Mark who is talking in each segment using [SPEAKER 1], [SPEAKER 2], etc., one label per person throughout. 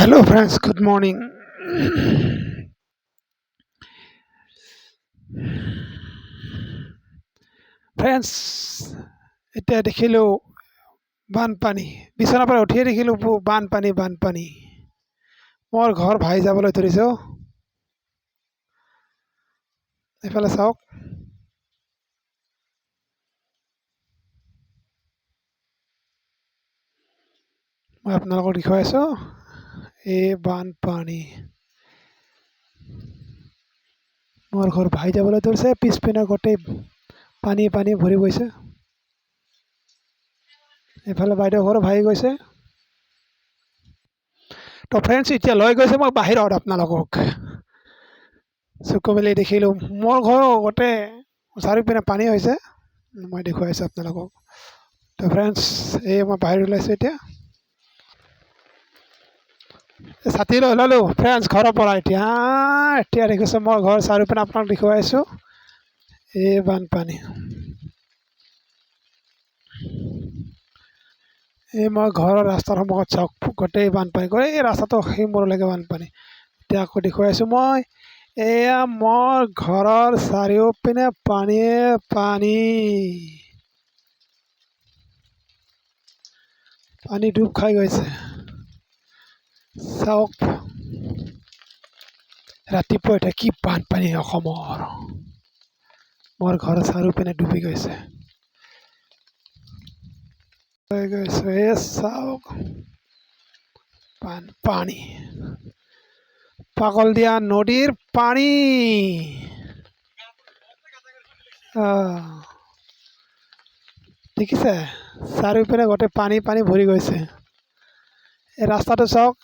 [SPEAKER 1] Hello, friends. Good morning. Friends, এতিয়া দেখিলোঁ বানপানী। বিচনাৰ পৰা উঠিয়ে দেখিলোঁ বানপানী বানপানী। মোৰ ঘৰ ভাহি যাবলৈ ধৰিছে অ'। এইফালে চাওক। মই আপোনালোকক দেখুৱাই আছোঁ এই বানপানী। মোৰ ঘৰ ভাহি যাবলৈ ধৰিছে, পিছপিনে গোটেই পানী পানী ভৰি গৈছে। এইফালে বাইদেউ ঘৰো ভাহি গৈছে। তো ফ্ৰেণ্ডছ, এতিয়া লৈ গৈছে মই বাহিৰত আপোনালোকক। চকু মেলি দেখিলোঁ মোৰ ঘৰো গোটেই চাৰিওপিনে পানী হৈছে। মই দেখুৱাই আছোঁ আপোনালোকক। তো ফ্ৰেণ্ডছ, এই মই বাহিৰত ওলাইছোঁ এতিয়া। ছাতি লৈ ওলালোঁ ফ্ৰেণ্ডছ ঘৰৰ পৰা। এতিয়া দেখিছোঁ মই ঘৰ চাৰিওপিনে আপোনাক দেখুৱাই আছোঁ এই বানপানী। এই মই ঘৰৰ ৰাস্তাৰ সন্মুখত চাওক, গোটেই বানপানী, এই ৰাস্তাটো সেই মূৰলৈকে বানপানী। এতিয়া আকৌ দেখুৱাই আছোঁ মই, এয়া মোৰ ঘৰৰ চাৰিওপিনে পানীয়ে পানী। পানী ডুব খাই গৈছে চাওক। ৰাতিপুৱা এতিয়া কি বানপানী অসমৰ। মোৰ ঘৰৰ চাৰিওপিনে ডুবি গৈছে। এই চাওক বানপানী, পাগল দিয়া নদীৰ পানী। দেখিছে চাৰিওপিনে গোটেই পানী পানী ভৰি গৈছে। এই ৰাস্তাটো চাওক,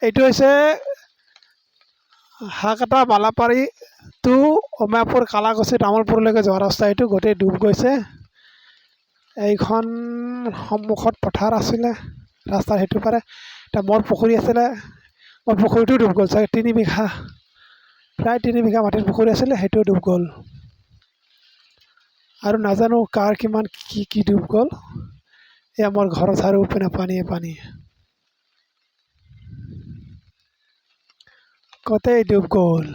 [SPEAKER 1] এইটো হৈছে হাকটা বালাপাৰী টু অমায়াপুৰ কালাকুছি তামোলপুৰলৈকে যোৱা ৰাস্তা। এইটো গোটেই ডুব গৈছে। এইখন সন্মুখত পথাৰ আছিলে ৰাস্তাৰ সেইটো পাৰে। এতিয়া মোৰ পুখুৰী আছিলে, মোৰ পুখুৰীটো ডুব গ'ল চাগে। প্ৰায় 3 বিঘা মাটিৰ পুখুৰী আছিলে, সেইটোও ডুব গ'ল। আৰু নাজানো কাৰ কিমান কি ডুব গ'ল। এয়া মোৰ ঘৰৰ চাৰিওপিনে পানীয়ে পানী, গোটেই ডুব গ'ল।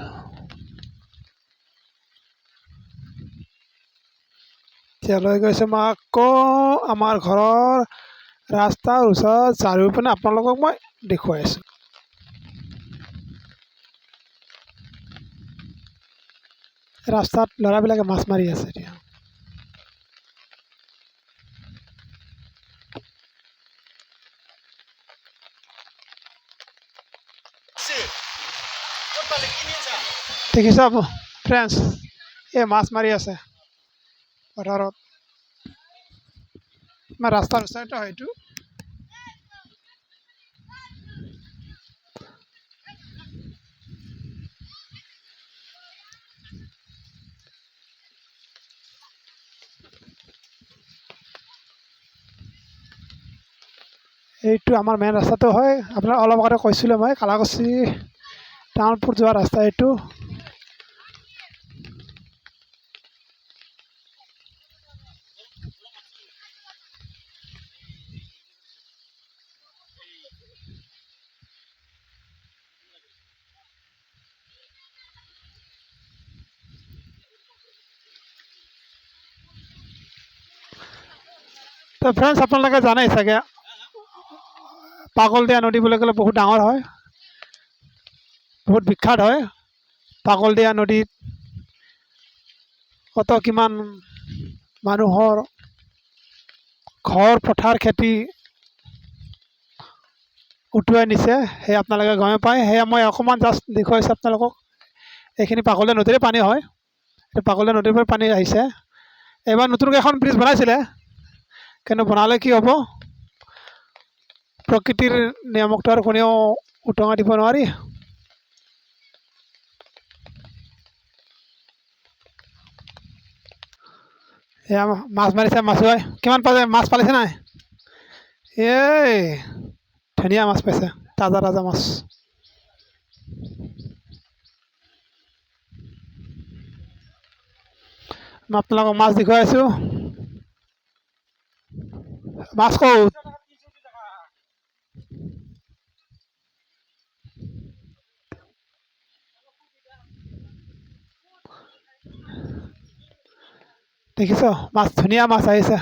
[SPEAKER 1] এতিয়া লৈ গৈছোঁ মই আকৌ আমাৰ ঘৰৰ ৰাস্তাৰ ওচৰত চাৰিওপিনে আপোনালোকক মই দেখুৱাই আছোঁ। ৰাস্তাত ল'ৰাবিলাকে মাছ মাৰি আছে এতিয়া। দেখিছ ফ্ৰেণ্ডছ, এই মাছ মাৰি আছে পথাৰত। আমাৰ ৰাস্তাৰ ওচৰতে হয় এইটো। এইটো আমাৰ মেইন ৰাস্তাটো হয়। আপোনাৰ অলপ আগতে কৈছিলোঁ মই, কালাকুছি টাউনপুৰ যোৱা ৰাস্তা এইটো। তো ফ্ৰেণ্ডছ, আপোনালোকে জানেই চাগে পাগল দিয়া নদী বুলি ক'লে বহুত ডাঙৰ হয়, বহুত বিখ্যাত হয়। পাগল দিয়া নদীত কিমান মানুহৰ ঘৰ পথাৰ খেতি উটুৱাই নিছে, সেই আপোনালোকে গমে পায়। সেয়া মই অকণমান জাষ্ট দেখুৱাইছোঁ আপোনালোকক। এইখিনি পাগলীয়া নদীৰে পানী হয়। এই পাগলীয়া নদীৰ পৰা পানী আহিছে। এইবাৰ নতুনকৈ এখন ব্ৰিজ বনাইছিলে, কিন্তু বনালে কি হ'ব, প্ৰকৃতিৰ নিয়মকটো আৰু কোনেও উটঙাই দিব নোৱাৰি। এয়া মাছ মাৰিছে মাছুৱাই। কিমান পালে মাছ পালিছে নাই? এই ধুনীয়া মাছ পাইছে, তাজা তাজা মাছ। মই আপোনালোকক মাছ দেখুৱাই আছোঁ। মাছ ক'ত? দেখিছ মাছ ধুনীয়া মাছ আহিছে।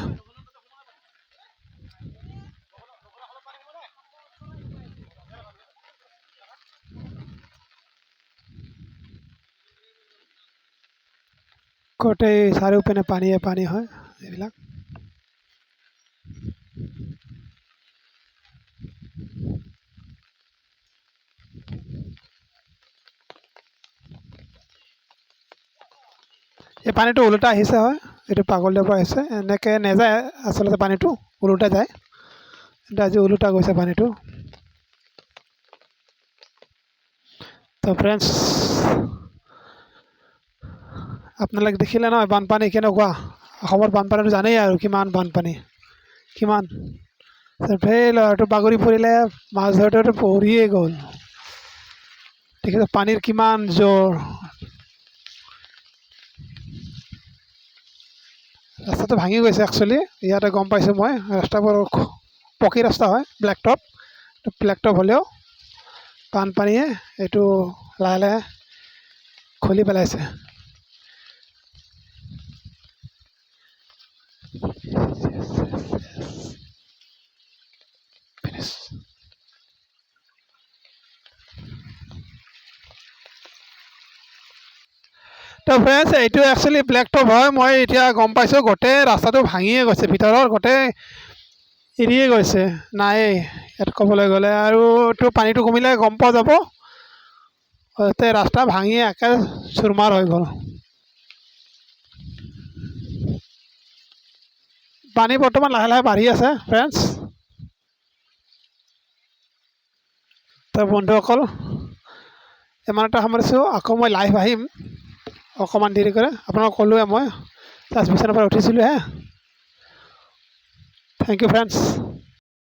[SPEAKER 1] গোটেই চাৰিওপিনে পানীয়ে পানী হয় এইবিলাক। এই পানীটো ওলোটা আহিছে হয়, এইটো পাগলৰ পৰা আহিছে, এনেকৈ নাযায় আচলতে পানীটো ওলোটা যায়, কিন্তু আজি ওলোটা গৈছে পানীটো। তো ফ্ৰেণ্ডছ আপোনালোকে দেখিলে নহয় বানপানী কেনেকুৱা। অসমৰ বানপানীটো জানেই আৰু কিমান বানপানী, কিমান সেই ল'ৰাটো বাগৰি পৰিলে, মাছ ধৰোঁতে পহৰিয়ে গ'ল। দেখিছে পানীৰ কিমান জোৰ। ৰাস্তাটো ভাঙি গৈছে একচুৱেলি, ইয়াতে গম পাইছোঁ মই। ৰাস্তাবোৰ পকী ৰাস্তা হয়, ব্লেক টপ হ'লেও বানপানীয়ে এইটো লাহে লাহে খুলি পেলাইছে। তো ফ্ৰেণ্ডছ এইটো একচুৱেলি ব্লেক টপ হয়, মই এতিয়া গম পাইছোঁ। গোটেই ৰাস্তাটো ভাঙিয়ে গৈছে, ভিতৰৰ গোটেই এৰিয়ে গৈছে, নায়েই ইয়াত ক'বলৈ গ'লে। আৰু এইটো পানীটো কমিলে গম পোৱা যাব, গোটেই ৰাস্তা ভাঙি একে চুৰমাৰ হৈ গ'ল। পানী বৰ্তমান লাহে লাহে বাঢ়ি আছে ফ্ৰেণ্ডছ। তো বন্ধুসকল ইমানতে সামৰিছোঁ, আকৌ মই লাইভ আহিম অকণমান দেৰি কৰে। আপোনাক ক'লোৱে মই জাষ্ট বিচনাৰ পৰা উঠিছিলোঁ হে। Thank you friends.